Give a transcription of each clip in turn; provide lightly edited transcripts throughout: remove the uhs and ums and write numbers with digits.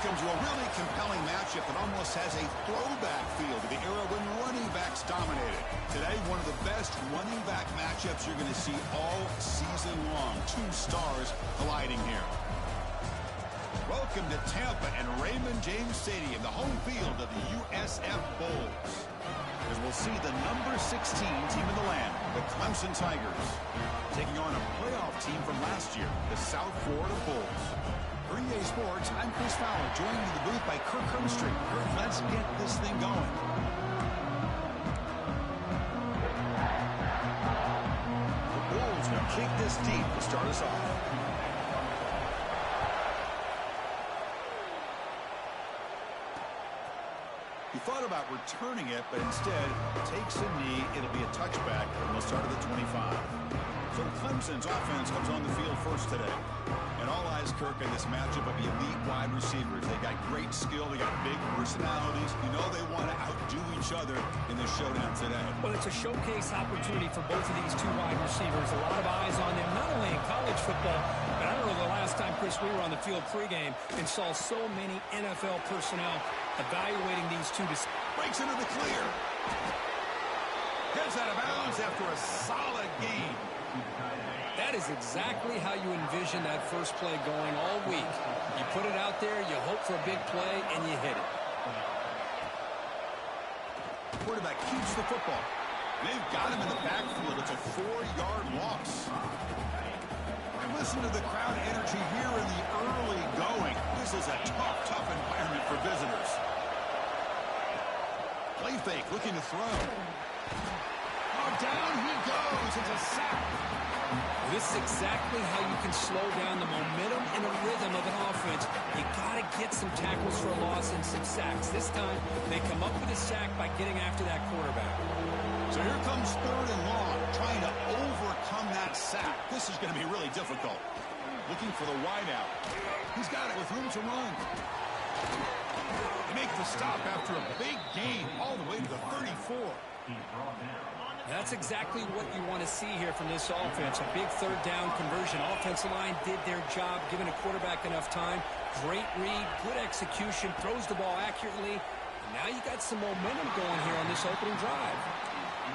Welcome to a really compelling matchup that almost has a throwback feel to the era when running backs dominated. Today, one of the best running back matchups you're going to see all season long. Two stars colliding here. Welcome to Tampa and Raymond James Stadium, the home field of the USF Bulls. As we'll see the number 16 team in the land, the Clemson Tigers, taking on a playoff team from last year, the South Florida Bulls. For EA Sports, I'm Chris Fowler, joined in the booth by Kirk Hermstreet. Kirk, let's get this thing going. The Bulls will kick this deep to start us off. He thought about returning it, but instead takes a knee. It'll be a touchback, and they'll start at the 25. So Clemson's offense comes on the field first today. And all eyes, Kirk, in this matchup of the elite wide receivers. They got great skill. They got big personalities. You know they want to outdo each other in this showdown today. Well, it's a showcase opportunity for both of these two wide receivers. A lot of eyes on them, not only in college football, but I don't know the last time, Chris, we were on the field pregame and saw so many NFL personnel evaluating these two. Breaks into the clear. Gets out of bounds after a solid gain. That is exactly how you envision that first play going all week. You put it out there, you hope for a big play, and you hit it. Quarterback keeps the football. They've got him in the backfield. It's a 4-yard loss. And listen to the crowd energy here in the early going. This is a tough environment for visitors. Play fake, looking to throw. Oh, down he goes. It's a sack. This is exactly how you can slow down the momentum and the rhythm of an offense. You got to get some tackles for a loss and some sacks. This time, they come up with a sack by getting after that quarterback. So here comes 3rd and long, trying to overcome that sack. This is going to be really difficult. Looking for the wideout. He's got it with room to run. They make the stop after a big gain all the way to the 34. That's exactly what you want to see here from this offense. A big 3rd down conversion. Offensive line did their job, giving a quarterback enough time. Great read, good execution, throws the ball accurately. And now you got some momentum going here on this opening drive.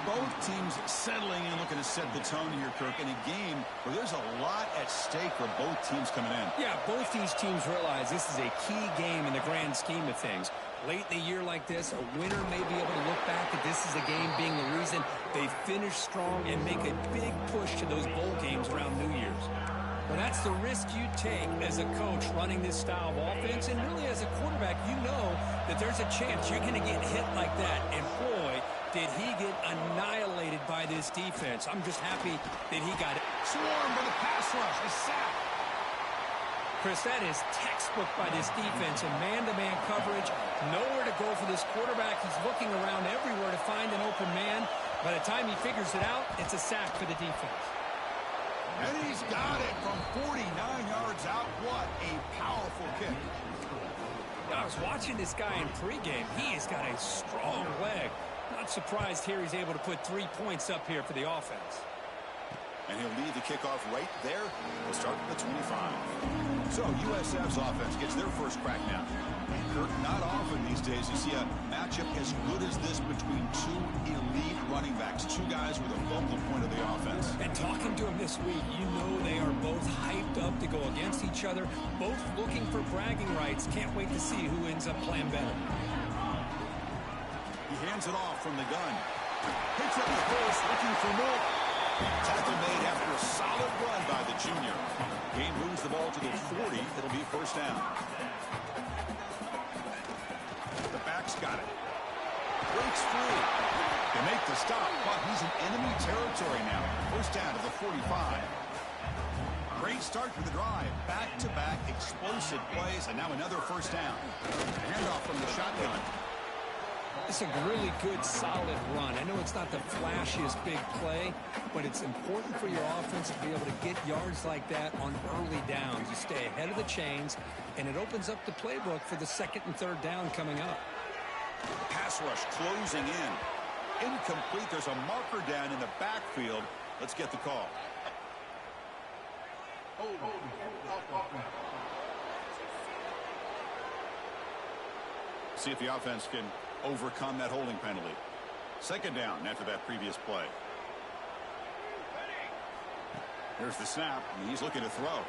Both teams settling in, looking to set the tone here, Kirk, in a game where there's a lot at stake for both teams coming in. Yeah, both these teams realize this is a key game in the grand scheme of things. Late in a year like this, a winner may be able to look back at this as a game being the reason they finish strong and make a big push to those bowl games around New Year's. Well, that's the risk you take as a coach running this style of offense, and really as a quarterback, you know that there's a chance you're going to get hit like that, and boy, did he get annihilated by this defense. I'm just happy that he got it. Swarmed by the pass rush, a sack. Chris, that is textbook by this defense, and man-to-man coverage, nowhere to go for this quarterback. He's looking around everywhere to find an open man. By the time he figures it out, it's a sack for the defense. And he's got it from 49 yards out. What a powerful kick. I was watching this guy in pregame. He has got a strong leg. Not surprised here he's able to put 3 points up here for the offense. And he'll lead the kickoff right there. We'll start at the 25. So USF's offense gets their first crack now. Kirk, not often these days you see a matchup as good as this between two elite running backs. Two guys with a focal point of the offense. And talking to him this week, you know they are both hyped up to go against each other. Both looking for bragging rights. Can't wait to see who ends up playing better. He hands it off from the gun. Picks up the first, looking for more. Tackle made after a solid run by the junior. Gain moves the ball to the 40. It'll be first down. The back's got it. Breaks free. They make the stop, but he's in enemy territory now. First down to the 45. Great start for the drive. Back-to-back explosive plays, and now another first down. Handoff from the shotgun. It's a really good, solid run. I know it's not the flashiest big play, but it's important for your offense to be able to get yards like that on early downs. You stay ahead of the chains, and it opens up the playbook for the 2nd and 3rd down coming up. Pass rush closing in. Incomplete. There's a marker down in the backfield. Let's get the call. Let's see if the offense can overcome that holding penalty. Second down after that previous play. Here's the snap, and he's looking to throw.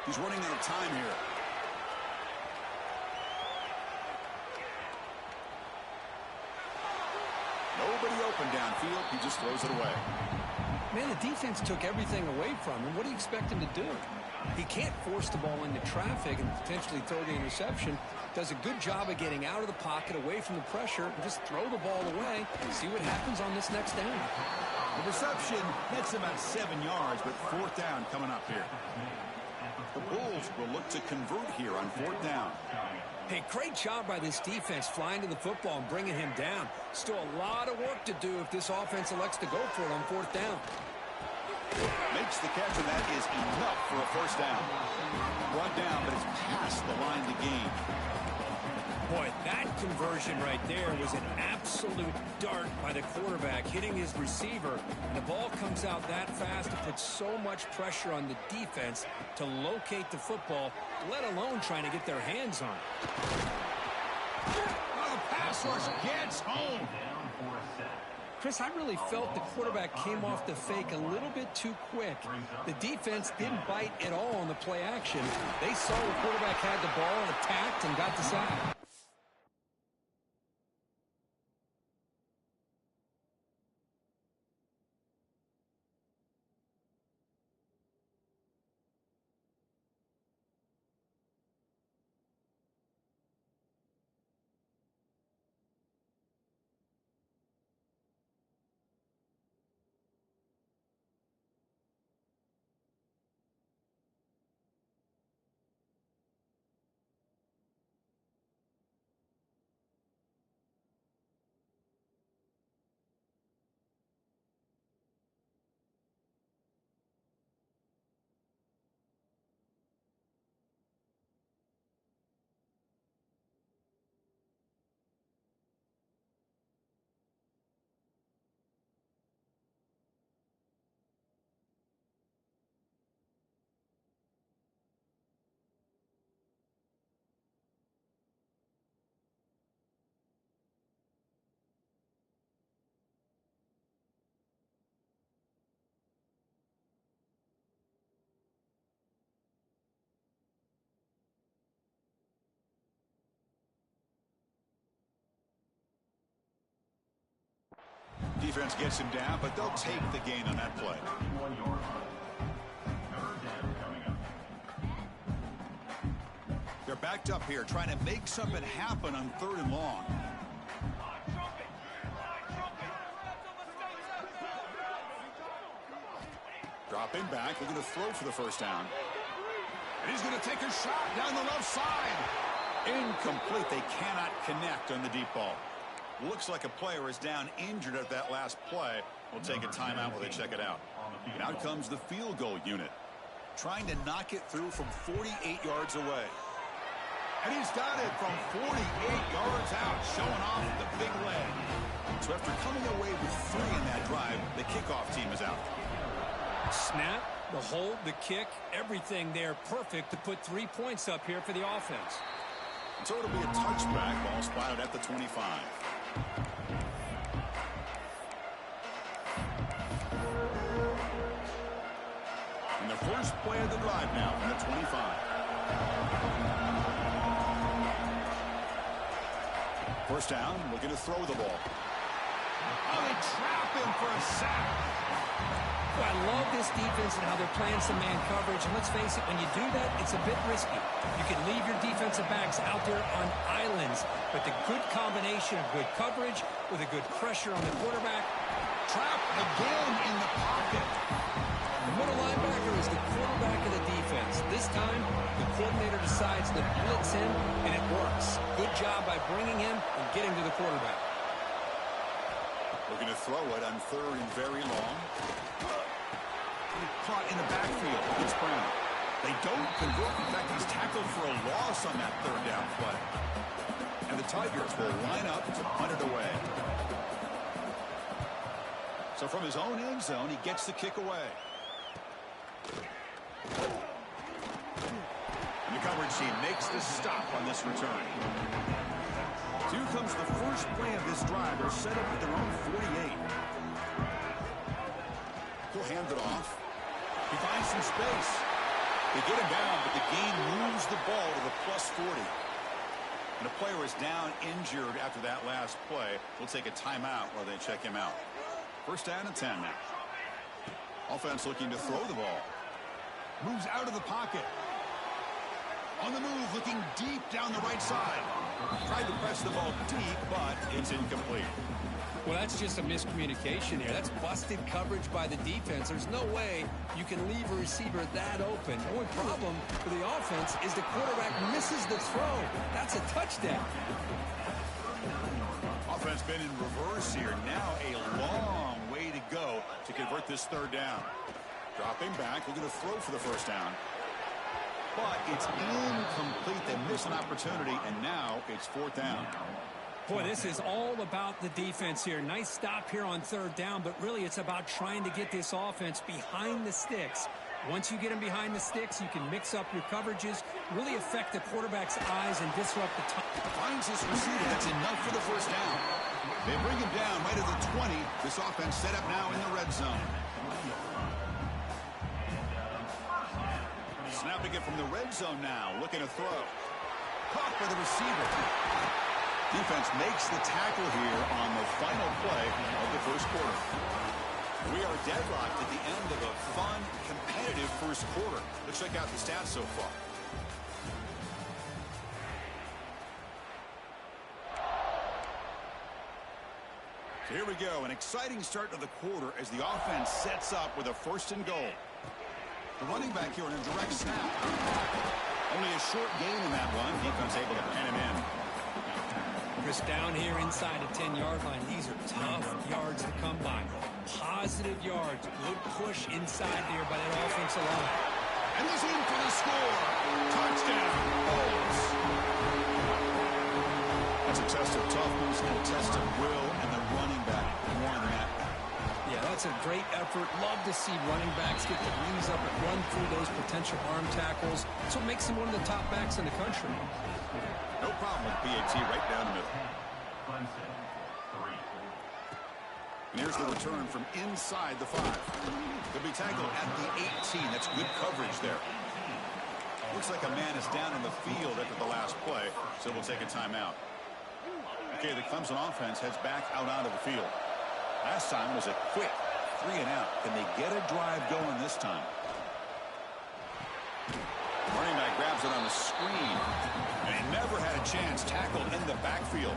He's running out of time here. Nobody open downfield. He just throws it away. Man, the defense took everything away from him. What do you expect him to do? He can't force the ball into traffic and potentially throw the interception. Does a good job of getting out of the pocket, away from the pressure, and just throw the ball away and see what happens on this next down. The reception, that's about 7 yards, but fourth down coming up here. The Bulls will look to convert here on fourth down. Hey, great job by this defense flying to the football and bringing him down. Still a lot of work to do if this offense elects to go for it on fourth down. Makes the catch, and that is enough for a first down. Brought down, but it's past the line to gain. Boy, that conversion right there was an absolute dart by the quarterback, hitting his receiver. And the ball comes out that fast to put so much pressure on the defense to locate the football, let alone trying to get their hands on it. Oh, the pass rush gets home. Chris, I really felt the quarterback came off the fake a little bit too quick. The defense didn't bite at all on the play action. They saw the quarterback had the ball, attacked, and got the sack. Defense gets him down, but they'll take the gain on that play. They're backed up here, trying to make something happen on third and long. Dropping back, looking to throw for the first down. And he's going to take a shot down the left side. Incomplete. They cannot connect on the deep ball. Looks like a player is down injured at that last play. We'll take a timeout while they check it out. And out comes the field goal unit, trying to knock it through from 48 yards away. And he's got it from 48 yards out, showing off the big leg. So after coming away with 3 in that drive, the kickoff team is out. Snap, the hold, the kick, everything there perfect to put 3 points up here for the offense. So it'll be a touchback, ball spotted at the 25. And the first play of the drive now from the 25. First down, looking to throw the ball. Oh, they trap him for a sack. Well, I love this defense and how they're playing some man coverage. And let's face it, when you do that, it's a bit risky. You can leave your defensive backs out there on islands, but the good combination of good coverage with a good pressure on the quarterback. Trap again in the pocket. The middle linebacker is the quarterback of the defense. This time, the coordinator decides to blitz him, and it works. Good job by bringing him and getting to the quarterback. Looking to throw it on third and very long. Caught in the backfield against Brown. They don't convert. In fact, he's tackled for a loss on that third down play. And the Tigers will line up to punt it away. So from his own end zone, he gets the kick away. And the coverage team makes the stop on this return. Browns, the first play of this drive, are set up at their own 48. He'll hand it off. He finds some space. They get him down, but the gain moves the ball to the +40. And the player is down injured after that last play. We'll take a timeout while they check him out. First down and 10 now. Offense looking to throw the ball. Moves out of the pocket. On the move, looking deep down the right side. Tried to press the ball deep, but it's incomplete. Well, that's just a miscommunication here. That's busted coverage by the defense. There's no way you can leave a receiver that open. The only problem for the offense is the quarterback misses the throw. That's a touchdown. Offense been in reverse here. Now a long way to go to convert this third down. Dropping back, looking to throw for the first down. But it's incomplete. They miss an opportunity, and now it's fourth down. Boy, this is all about the defense here. Nice stop here on third down, but really it's about trying to get this offense behind the sticks. Once you get them behind the sticks, you can mix up your coverages, really affect the quarterback's eyes and disrupt the time. Finds his receiver. That's enough for the first down. They bring him down right at the 20. This offense set up now in the red zone. Snapping it from the red zone now, looking to throw. Caught by the receiver. Defense makes the tackle here on the final play of the first quarter. We are deadlocked at the end of a fun, competitive first quarter. Let's check out the stats so far. So here we go, an exciting start to the quarter as the offense sets up with a first and goal. The running back here on a direct snap. Only a short gain in that one. Defense able to pen him in. Chris, down here inside the 10-yard line, these are tough yards to come by. Positive yards. Good push inside there by that offensive line. And he's in for the score. Touchdown, Bulls. That's a test of toughness and a test of will and the running back. More than that. Yeah, that's a great effort. Love to see running backs get the knees up and run through those potential arm tackles. That's what makes him one of the top backs in the country. No problem with BAT right down the middle. And here's the return from inside the 5. He'll be tackled at the 18. That's good coverage there. Looks like a man is down in the field after the last play, so we'll take a timeout. Okay, the Clemson offense heads back out onto the field. Last time was a quick 3 and out. Can they get a drive going this time? Running back grabs it on the screen. And he never had a chance, tackled in the backfield.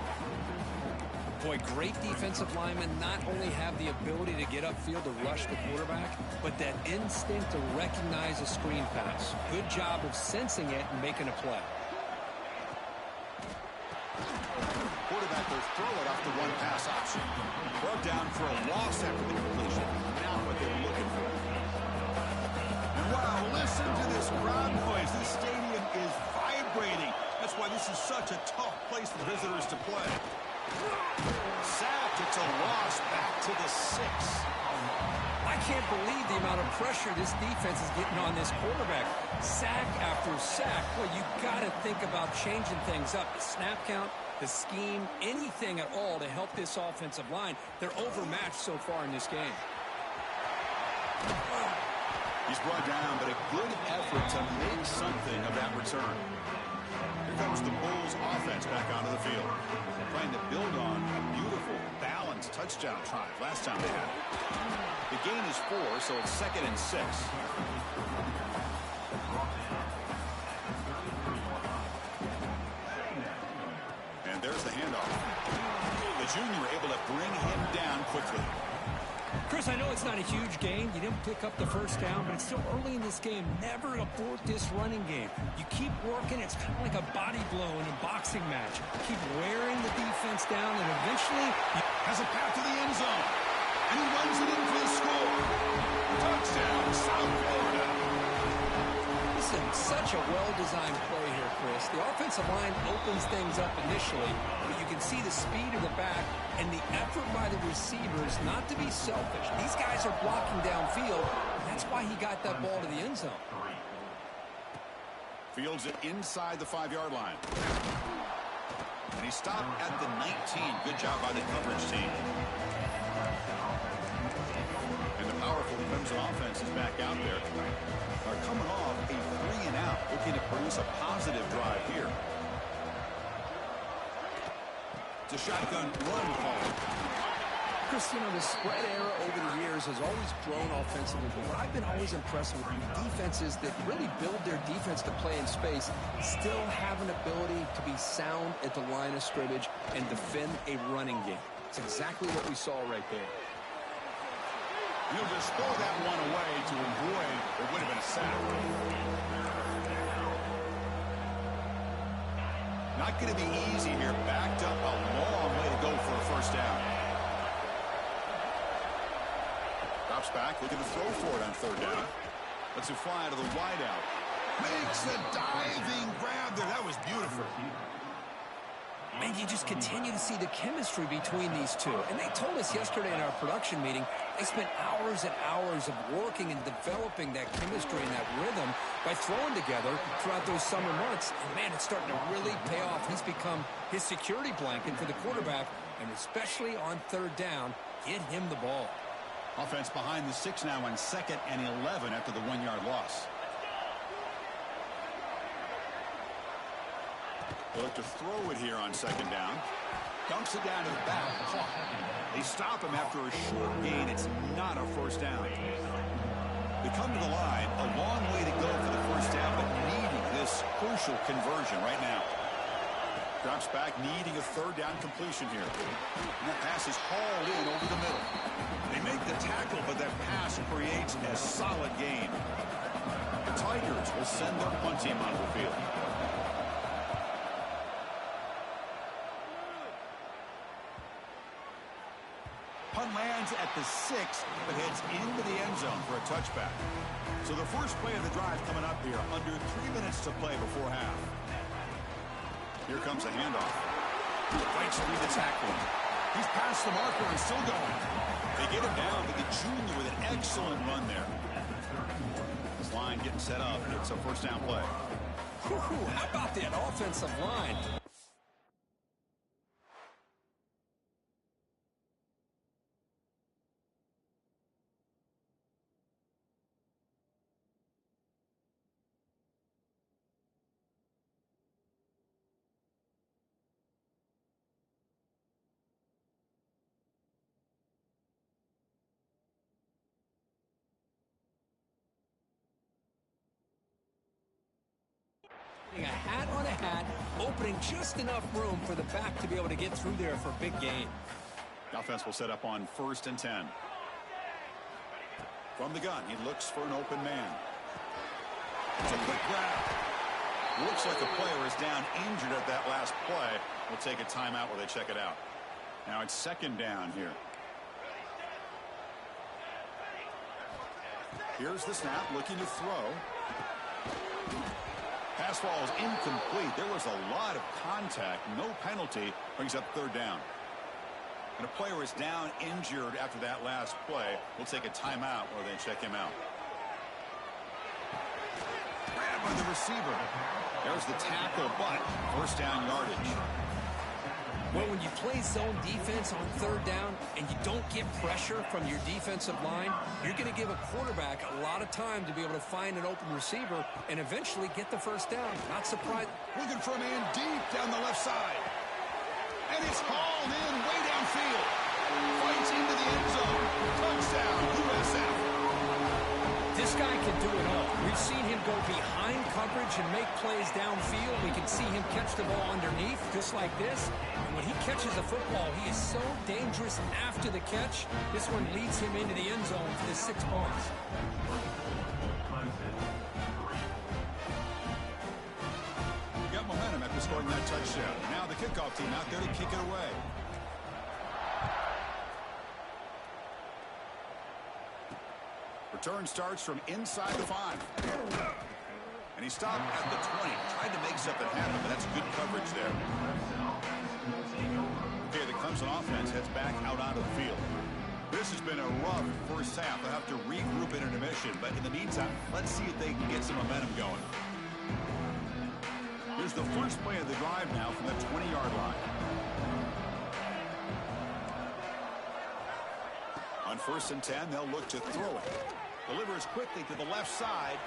Boy, great defensive linemen not only have the ability to get upfield to rush the quarterback, but that instinct to recognize a screen pass. Good job of sensing it and making a play. Quarterback will throw it off the one pass option. Brought down for a loss after the completion. Now what they were looking for. And wow, listen to this crowd noise. This stadium is vibrating. That's why this is such a tough place for visitors to play. Sack, it's a loss back to the 6. I can't believe the amount of pressure this defense is getting on this quarterback. Sack after sack. Well, you got to think about changing things up. The snap count, the scheme, anything at all to help this offensive line. They're overmatched so far in this game. He's brought down, but a good effort to make something of that return. Here comes the Bulls offense back onto the field. Trying to build on a beautiful, balanced touchdown drive last time they had it. The gain is 4, so it's 2nd and 6. And there's the handoff. The junior able to bring him down quickly. Chris, I know it's not a huge gain. You didn't pick up the first down, but it's still early in this game. Never abort this running game. You keep working. It's kind of like a body blow in a boxing match. Keep wearing the defense down, and eventually has a path to the end zone. And he runs it in for the score. Touchdown, South Florida. This is such a well-designed play here, Chris. The offensive line opens things up initially, but you can see the speed of the back and the effort by the receivers not to be selfish. These guys are blocking downfield. That's why he got that ball to the end zone. Fields it inside the 5-yard line. And he stopped at the 19. Good job by the coverage team. And the powerful Clemson offense is back out there. They're coming off a 3-and-out, looking to produce a positive drive here. It's a shotgun run call. Chris, you know, the spread era over the years has always grown offensively, but what I've been always impressed with defenses that really build their defense to play in space still have an ability to be sound at the line of scrimmage and defend a running game. It's exactly what we saw right there. He'll just throw that one away to avoid what would have been a sack. Not going to be easy here. Backed up a long way to go for a first down. Drops back, looking to throw for it on third down. Lets it fly to the wideout. Makes the diving grab there. That was beautiful. Man, you just continue to see the chemistry between these two. And they told us yesterday in our production meeting, they spent hours and hours of working and developing that chemistry and that rhythm by throwing together throughout those summer months. And, man, it's starting to really pay off. He's become his security blanket for the quarterback, and especially on third down, get him the ball. Offense behind the 6 now on 2nd and 11 after the 1-yard loss. They look to throw it here on 2nd down. Dumps it down to the back. They stop him after a short gain. It's not a first down. They come to the line. A long way to go for the first down, but needing this crucial conversion right now. Drops back, needing a third down completion here. And that pass is hauled in over the middle. They make the tackle, but that pass creates a solid gain. The Tigers will send their punt team onto the field. Punt lands at the 6, but heads into the end zone for a touchback. So the first play of the drive coming up here, under 3 minutes to play before half. Here comes a handoff. Fights through the tackle. He's past the marker and still going. They get him down, but the junior with an excellent run there. This line getting set up. It's a first down play. How about that offensive line? A hat on a hat, opening just enough room for the back to be able to get through there for a big gain. The offense will set up on 1st and 10. From the gun, he looks for an open man. It's a quick grab. Looks like the player is down injured at that last play. We'll take a timeout while they check it out. Now it's 2nd down here. Here's the snap, looking to throw. Pass ball is incomplete. There was a lot of contact. No penalty. Brings up 3rd down. And a player is down injured after that last play. We'll take a timeout while they check him out. Grab by the receiver. There's the tackle, but first down yardage. Well, when you play zone defense on 3rd down and you don't get pressure from your defensive line, you're going to give a quarterback a lot of time to be able to find an open receiver and eventually get the first down. Not surprised. Looking for a man deep down the left side. And it's hauled in way downfield. Fights into the end zone. Touchdown, USF. This guy can do it all. We've seen him go behind coverage and make plays downfield. We can see him catch the ball underneath, just like this. And when he catches a football, he is so dangerous after the catch. This one leads him into the end zone for the 6 points. Got momentum after scoring that touchdown. Now the kickoff team out there to kick it away. Return starts from inside the 5. And he stopped at the 20. Tried to make something happen, but that's good coverage there. Okay, the Clemson offense heads back out onto the field. This has been a rough first half. They'll have to regroup in intermission, but in the meantime, let's see if they can get some momentum going. Here's Here's the first play of the drive now from the 20-yard line. On 1st and 10, they'll look to throw it. Delivers quickly to the left side,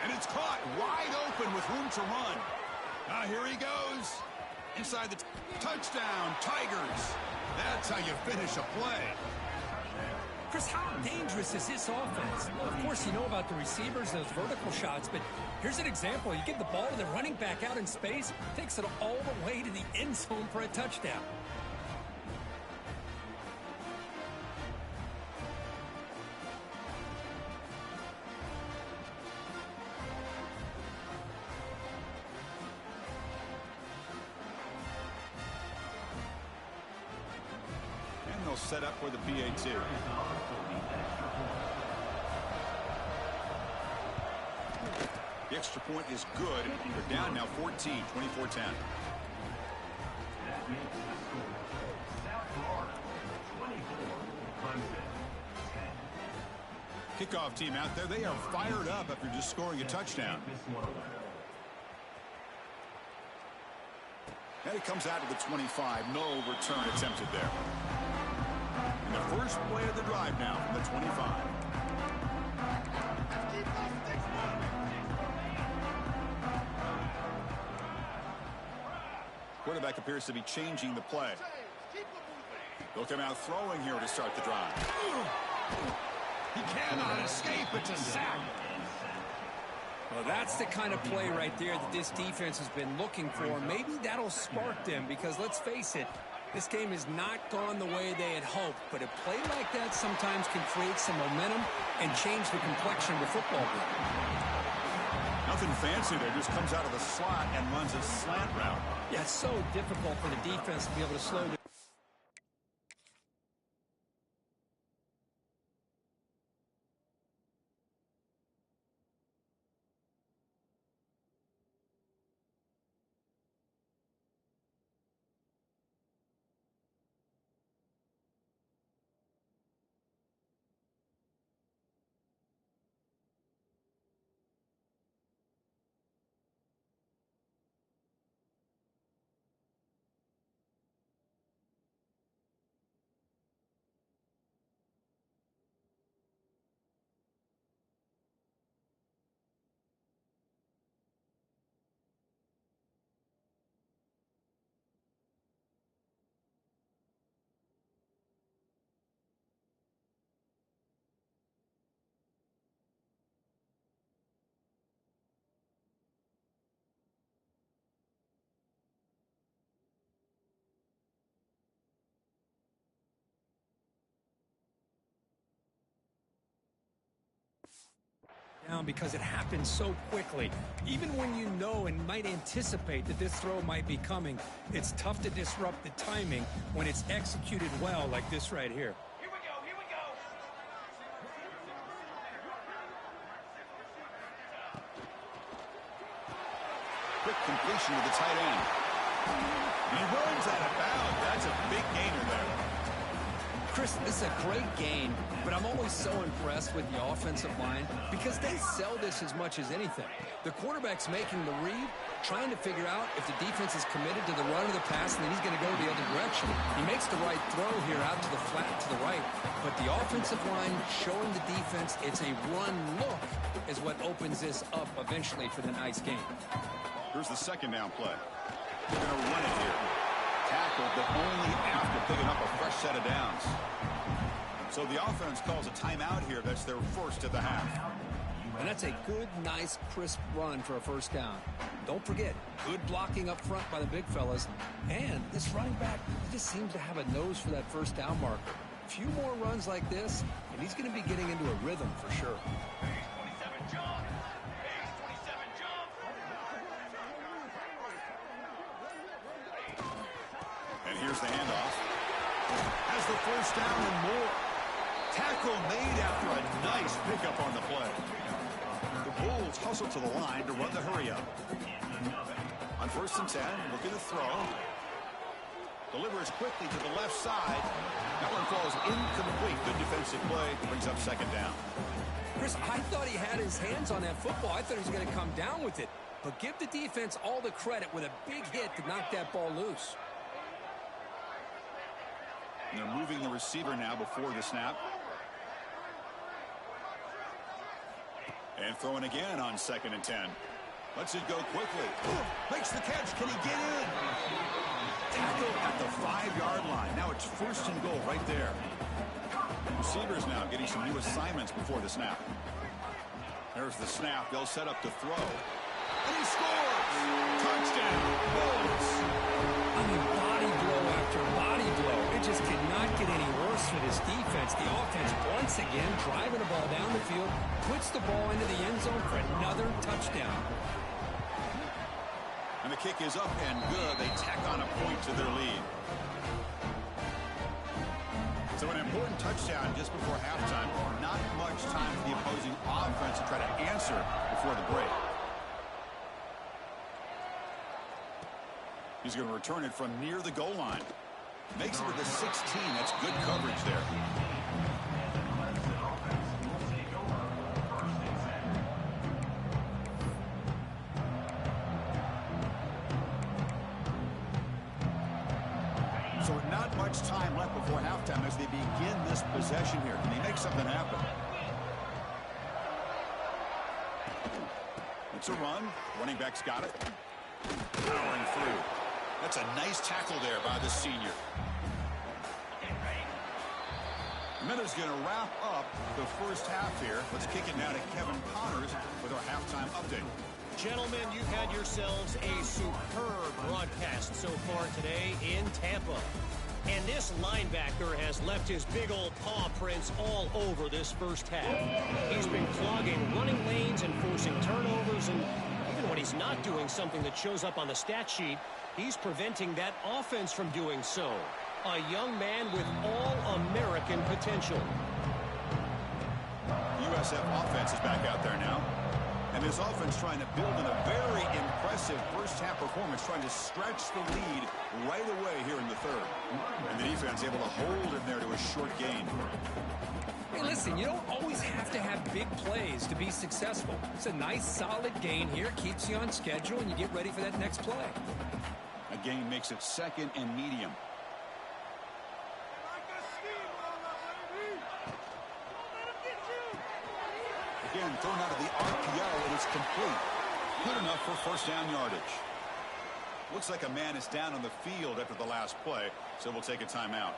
and it's caught wide open with room to run. Here he goes. Inside the touchdown, Tigers. That's how you finish a play. Chris, how dangerous is this offense? Well, of course, you know about the receivers, those vertical shots, but here's an example. You give the ball to the running back out in space, takes it all the way to the end zone for a touchdown. Set up for the PAT. The extra point is good. They're down now 14, 24-10. Kickoff team out there. They are fired up after just scoring a touchdown. And it comes out to the 25. No return attempted there. And the first play of the drive now from the 25. Quarterback appears to be changing the play. They'll come out throwing here to start the drive. He cannot escape. It's a sack. Well, that's the kind of play right there that this defense has been looking for. Maybe that'll spark them because, let's face it, this game has not gone the way they had hoped. But a play like that sometimes can create some momentum and change the complexion of the football game. Nothing fancy there. Just comes out of the slot and runs a slant route. Yeah, it's so difficult for the defense to be able to slow down. Down because it happens so quickly. Even when you know and might anticipate that this throw might be coming, it's tough to disrupt the timing when it's executed well like this right here. Here we go, here we go. Quick completion to the tight end. He runs out of bounds. That's a big gainer there. Chris, this is a great game, but I'm always so impressed with the offensive line because they sell this as much as anything. The quarterback's making the read, trying to figure out if the defense is committed to the run or the pass, and then he's going to go the other direction. He makes the right throw here out to the flat to the right, but the offensive line showing the defense it's a run look is what opens this up eventually for the night's game. Here's the second down play. They're going to run it here. Tackled, but only after picking up a fresh set of downs. So the offense calls a timeout here. That's their first of the half. And that's a good, nice, crisp run for a first down. Don't forget, good blocking up front by the big fellas. And this running back, he just seems to have a nose for that first down marker. A few more runs like this, and he's going to be getting into a rhythm for sure. And here's the handoff. Has the first down and more. Tackle made after a nice pickup on the play. The Bulls hustle to the line to run the hurry up. On 1st and 10, looking to throw. Delivers quickly to the left side. That one falls incomplete. Good defensive play. Brings up second down. Chris, I thought he had his hands on that football. I thought he was going to come down with it. but give the defense all the credit with a big hit to knock that ball loose. And they're moving the receiver now before the snap. And throwing again on 2nd and 10. Lets it go quickly. Makes the catch. Can he get in? Tackle at the 5-yard line. Now it's 1st and goal right there. Receivers now getting some new assignments before the snap. There's the snap. They'll set up to throw. And he scores! Touchdown! Bulls! I mean, body blow after body blow. It just could not get any worse for this defense. The offense, once again, driving the ball down the field, puts the ball into the end zone for another touchdown. And the kick is up and good. They tack on a point to their lead. So an important touchdown just before halftime. Not much time for the opposing offense to try to answer before the break. He's going to return it from near the goal line. Makes it to the 16. That's good coverage there. So not much time left before halftime as they begin this possession here. Can they make something happen? It's a run. Running back's got it. Powering through. That's a nice tackle there by the senior. Miller's going to wrap up the first half here. Let's kick it now to Kevin Connors with our halftime update. Gentlemen, you've had yourselves a superb broadcast so far today in Tampa. And this linebacker has left his big old paw prints all over this first half. He's been clogging running lanes and forcing turnovers, and even when he's not doing something that shows up on the stat sheet, he's preventing that offense from doing so. A young man with all-American potential. USF offense is back out there now. And this offense trying to build in a very impressive first-half performance, trying to stretch the lead right away here in the third. And the defense able to hold it there to a short gain. Hey, listen, you don't always have to have big plays to be successful. It's a nice, solid gain here. Keeps you on schedule, and you get ready for that next play. A gain makes it 2nd and medium. Again, thrown out of the RPO, and it's complete. Good enough for first down yardage. Looks like a man is down on the field after the last play, so we'll take a timeout.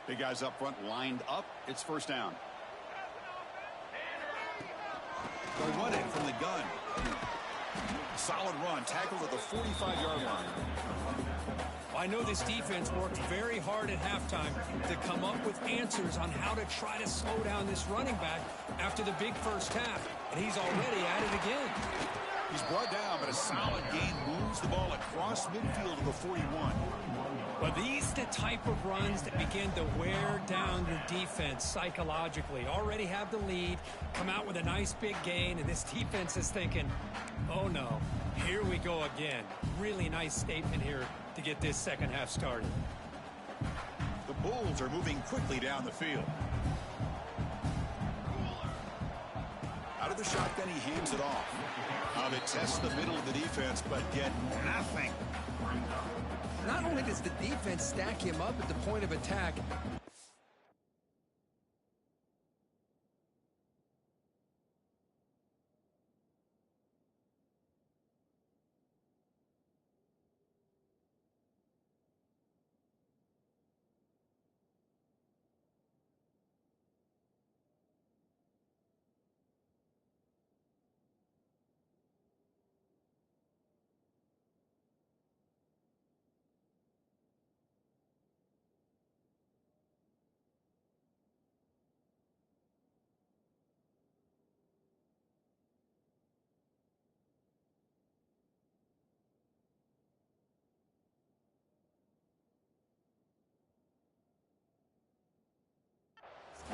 Big guys up front lined up. It's first down. They'll run it from the gun. Solid run. Tackled at the 45-yard line. I know this defense worked very hard at halftime to come up with answers on how to try to slow down this running back after the big first half. And he's already at it again. He's brought down, but a solid gain moves the ball across midfield to the 41. But these the type of runs that begin to wear down your defense psychologically. Already have the lead, come out with a nice big gain, and this defense is thinking, oh no, here we go again. Really nice statement here to get this second half started. The Bulls are moving quickly down the field. Out of the shotgun, he hands it off. They test the middle of the defense, but get nothing. Not only does the defense stack him up at the point of attack,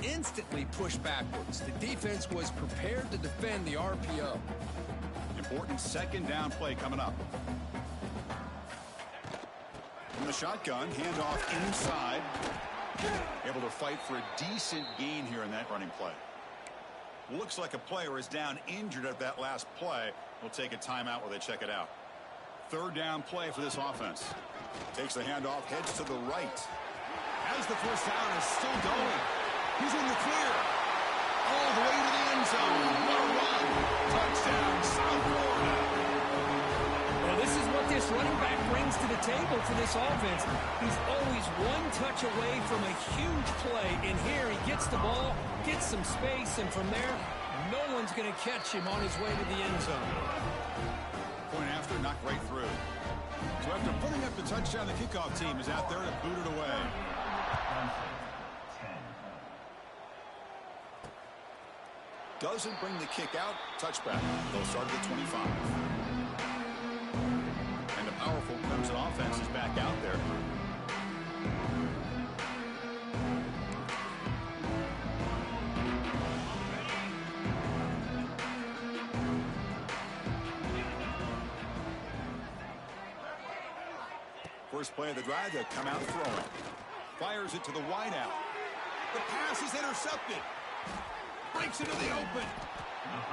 instantly pushed backwards. The defense was prepared to defend the RPO. Important second down play coming up. From the shotgun, handoff inside. Able to fight for a decent gain here in that running play. Looks like a player is down injured at that last play. We'll take a timeout while they check it out. Third down play for this offense. Takes the handoff, heads to the right. As the first down is still going. He's in the clear. All the way to the end zone. What a run. Touchdown, South Florida. Well, this is what this running back brings to the table for this offense. He's always one touch away from a huge play. And here he gets the ball, gets some space, and from there, no one's going to catch him on his way to the end zone. Point after, knocked right through. So after putting up the touchdown, the kickoff team is out there to boot it away. Doesn't bring the kick out. Touchback. They'll start at the 25. And a powerful Clemson offense is back out there. First play of the drive, they'll come out throwing. Fires it to the wideout. The pass is intercepted. Breaks into the open.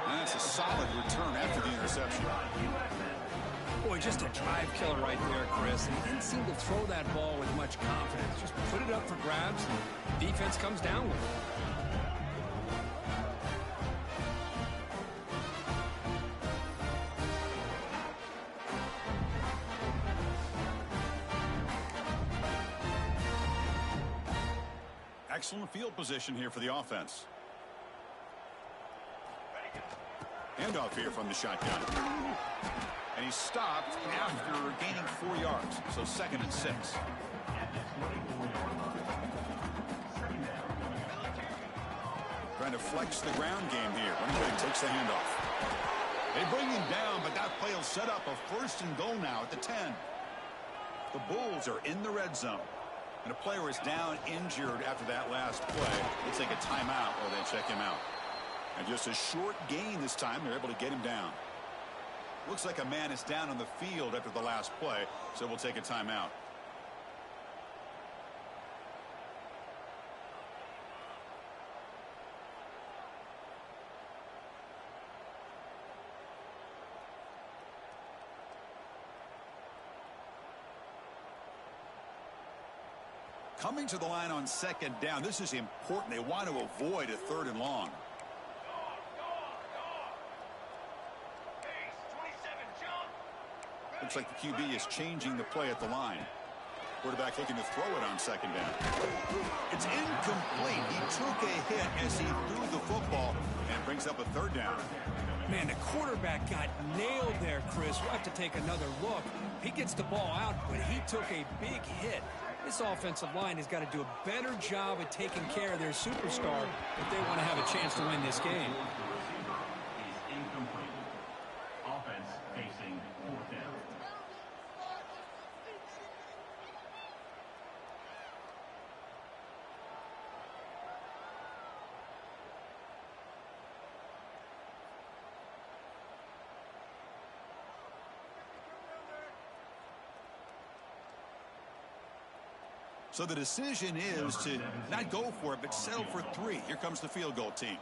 And that's a solid return after the interception. Boy, just a drive killer right there, Chris. He didn't seem to throw that ball with much confidence. Just put it up for grabs, and defense comes down with it. Excellent field position here for the offense. Handoff here from the shotgun. And he stopped after gaining 4 yards. So 2nd and 6. Trying to flex the ground game here. Running back takes the handoff. They bring him down, but that play will set up a 1st and goal now at the 10. The Bulls are in the red zone. And a player is down injured after that last play. They'll take a timeout while they check him out. And just a short gain this time. They're able to get him down. Looks like a man is down on the field after the last play, so we'll take a timeout. Coming to the line on 2nd down. This is important. They want to avoid a 3rd and long. Looks like the QB is changing the play at the line. Quarterback looking to throw it on 2nd down. It's incomplete. He took a hit as he threw the football and brings up a 3rd down. Man, the quarterback got nailed there, Chris. We'll have to take another look. He gets the ball out, but he took a big hit. This offensive line has got to do a better job at taking care of their superstar if they want to have a chance to win this game. Offense facing 4th down. So the decision is to not go for it, but settle for 3. Here comes the field goal team.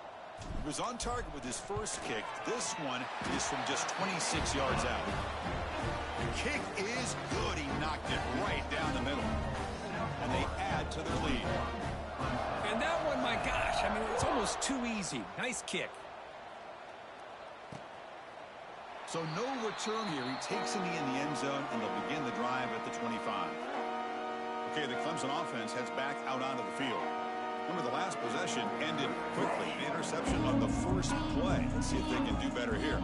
He was on target with his first kick. This one is from just 26 yards out. The kick is good. He knocked it right down the middle. And they add to their lead. And that one, my gosh, I mean, it's almost too easy. Nice kick. So no return here. He takes it in the end zone, and they'll begin the drive at the 25. Okay, the Clemson offense heads back out onto the field. Remember, the last possession ended quickly. The interception on the first play. Let's see if they can do better here.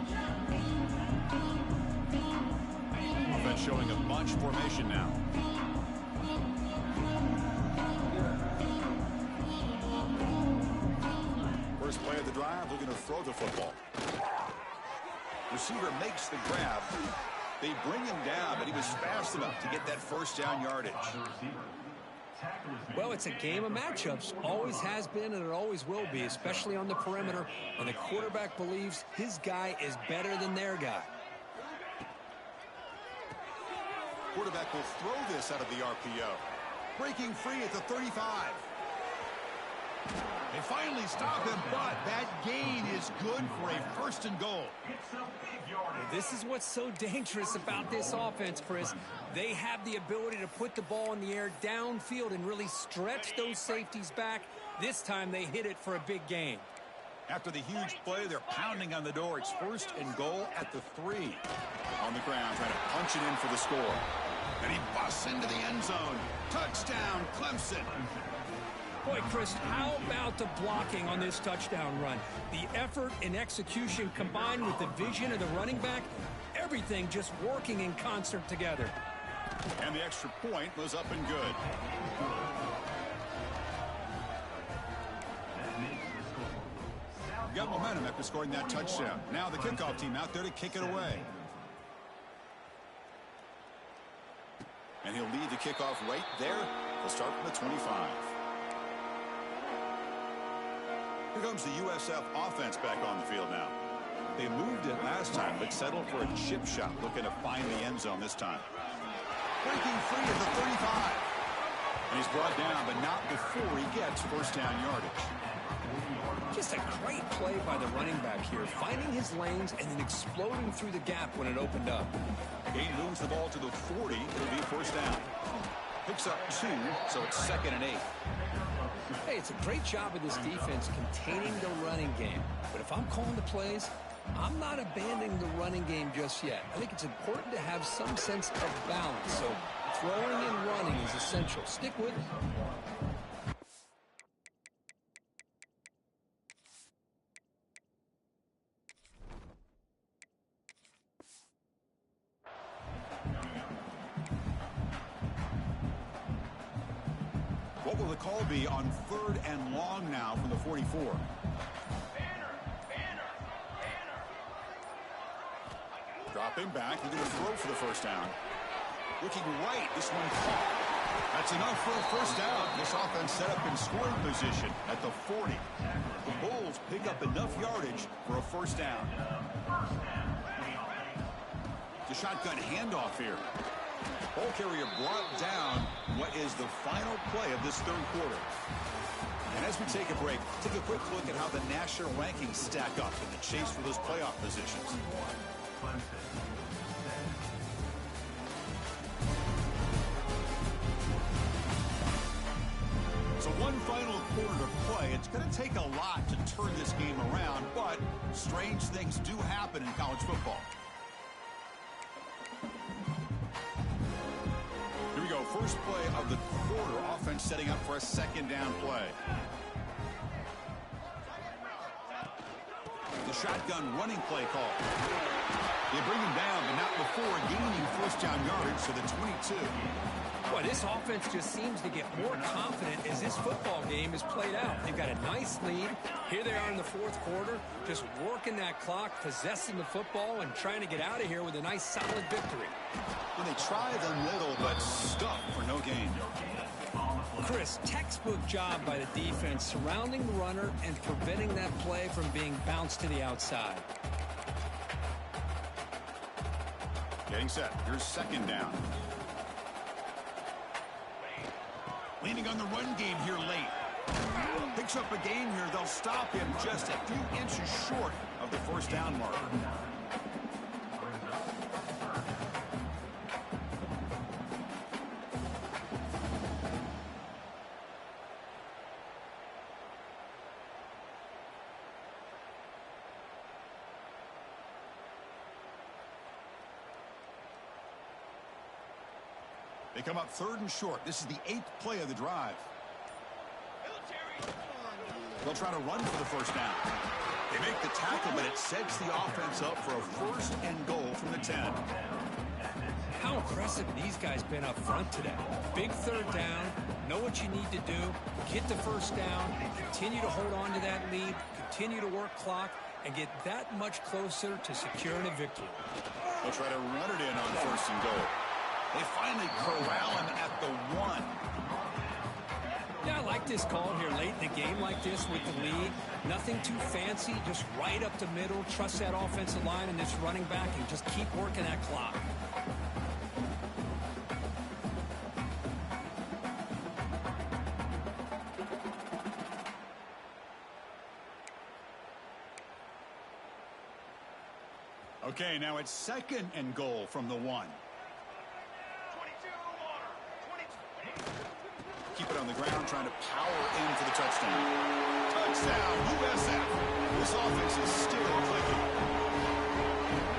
Offense showing a bunch formation now. First play of the drive, looking to throw the football. Receiver makes the grab. They bring him down, but he was fast enough to get that 1st down yardage. Well, it's a game of matchups. Always has been and it always will be, especially on the perimeter when the quarterback believes his guy is better than their guy. Quarterback will throw this out of the RPO. Breaking free at the 35. They finally stop him, but that gain is good for a first and goal. This is what's so dangerous about this offense, Chris. They have the ability to put the ball in the air downfield and really stretch those safeties back. This time they hit it for a big gain. After the huge play, they're pounding on the door. It's first and goal at the 3. On the ground, trying to punch it in for the score. And he busts into the end zone. Touchdown, Clemson. Boy, Chris, how about the blocking on this touchdown run? The effort and execution combined with the vision of the running back, everything just working in concert together. And the extra point was up and good. Got momentum after scoring that touchdown. Now the kickoff team out there to kick it away. And he'll lead the kickoff right there. He'll start from the 25. Here comes the USF offense back on the field now. They moved it last time, but settled for a chip shot, looking to find the end zone this time. Breaking free at the 35. And he's brought down, but not before he gets first down yardage. Just a great play by the running back here, finding his lanes and then exploding through the gap when it opened up. Gain moves the ball to the 40. It'll be first down. Picks up 2, so it's 2nd and 8. Hey, it's a great job of this defense containing the running game. But if I'm calling the plays, I'm not abandoning the running game just yet. I think it's important to have some sense of balance. So throwing and running is essential. Stick with it. What will the call be on 3rd and long now from the 44? Dropping back, he's going to throw for the first down. Looking right, this one caught. That's enough for a first down. This offense set up in scoring position at the 40. The Bulls pick up enough yardage for a first down. The shotgun handoff here. Ball carrier brought down what is the final play of this 3rd quarter. And as we take a break, take a quick look at how the national rankings stack up in the chase for those playoff positions. So one final quarter to play. It's going to take a lot to turn this game around, but strange things do happen in college football. Here we go. First play of the quarter. Offense setting up for a 2nd down play. The shotgun running play call. They bring him down, but not before gaining first down yardage to the 22. Boy, this offense just seems to get more confident as this football game is played out. They've got a nice lead. Here they are in the 4th quarter, just working that clock, possessing the football, and trying to get out of here with a nice, solid victory. Well, they try the middle, but stuck for no gain. Chris, textbook job by the defense surrounding the runner and preventing that play from being bounced to the outside. Getting set. Here's 2nd down. Leaning on the run game here late. Picks up a gain here. They'll stop him just a few inches short of the first down marker. They come up 3rd and short. This is the 8th play of the drive. They'll try to run for the first down. They make the tackle, but it sets the offense up for a first and goal from the 10. How impressive these guys been up front today. Big 3rd down. Know what you need to do. Get the first down. Continue to hold on to that lead. Continue to work clock. And get that much closer to securing a victory. They'll try to run it in on 1st and goal. They finally corral him at the 1. this call here late in the game like this with the lead. Nothing too fancy, just right up the middle. Trust that offensive line and this running back and just keep working that clock. Okay, now it's 2nd and goal from the 1. Keep it on the ground, trying to power into the touchdown. Touchdown, USF. This offense is still clicking.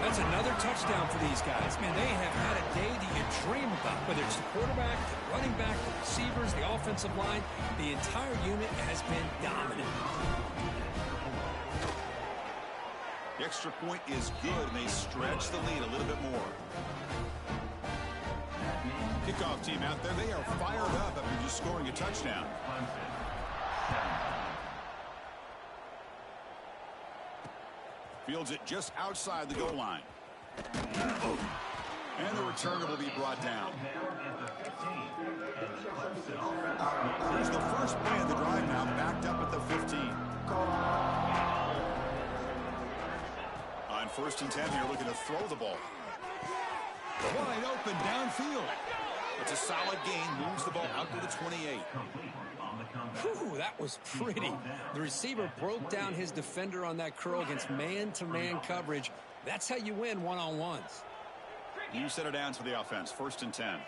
That's another touchdown for these guys. Man, they have had a day that you dream about. Whether it's the quarterback, the running back, the receivers, the offensive line, the entire unit has been dominant. The extra point is good, and they stretch the lead a little bit more. Kickoff team out there, they are fired up after just scoring a touchdown. Fields it just outside the goal line. And the returner will be brought down. Here's the first play of the drive now, backed up at the 15. On 1st and 10, you're looking to throw the ball. Wide open downfield. It's a solid gain, moves the ball out to the 28. Whew, that was pretty. The receiver broke down his defender on that curl against man-to-man coverage. That's how you win one-on-ones. You set it down to the offense, 1st and 10.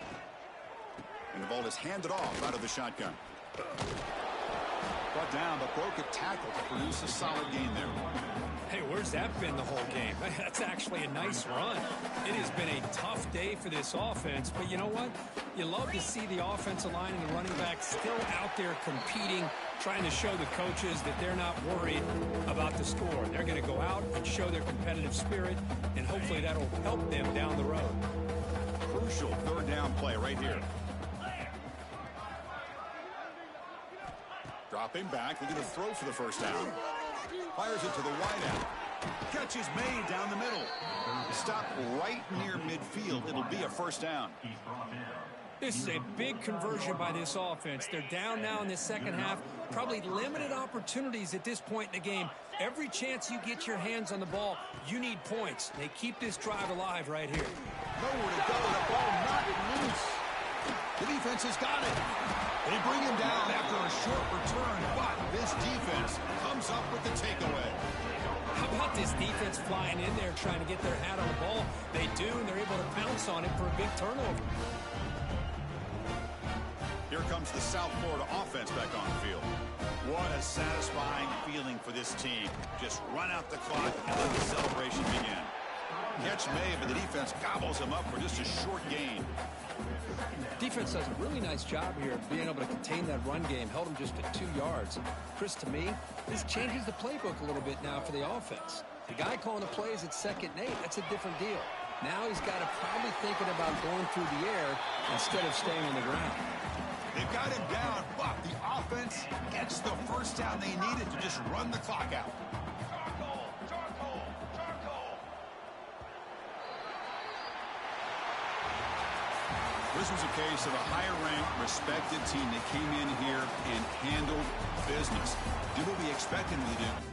And the ball is handed off out of the shotgun. Brought down, but broke a tackle to produce a solid gain there. Hey, where's that been the whole game? That's actually a nice run. It has been a tough day for this offense, but you know what? You love to see the offensive line and the running back still out there competing, trying to show the coaches that they're not worried about the score. They're going to go out and show their competitive spirit, and hopefully that'll help them down the road. Crucial 3rd down play right here. Dropping back, looking to throw for the 1st down. Fires it to the wideout. Catch is made down the middle. Stop right near midfield. It'll be a 1st down. This is a big conversion by this offense. They're down now in the 2nd half. Probably limited opportunities at this point in the game. Every chance you get your hands on the ball, you need points. They keep this drive alive right here. Nowhere to go. The ball not loose. The defense has got it. They bring him down after a short return, but this defense comes up with the takeaway. How about this defense flying in there trying to get their hat on the ball? They do, and they're able to pounce on it for a big turnover. Here comes the South Florida offense back on the field. What a satisfying feeling for this team. Just run out the clock and let the celebration begin. Catch made, but the defense gobbles him up for just a short gain. Defense does a really nice job here of being able to contain that run game. Held him just at 2 yards. Chris, to me, this changes the playbook a little bit now for the offense. The guy calling the plays at 2nd and 8, that's a different deal. Now he's got to probably thinking about going through the air instead of staying on the ground. They've got him down, but the offense gets the 1st down they needed to just run the clock out. This was a case of a higher-ranked, respected team that came in here and handled business. Did what we expected them to do.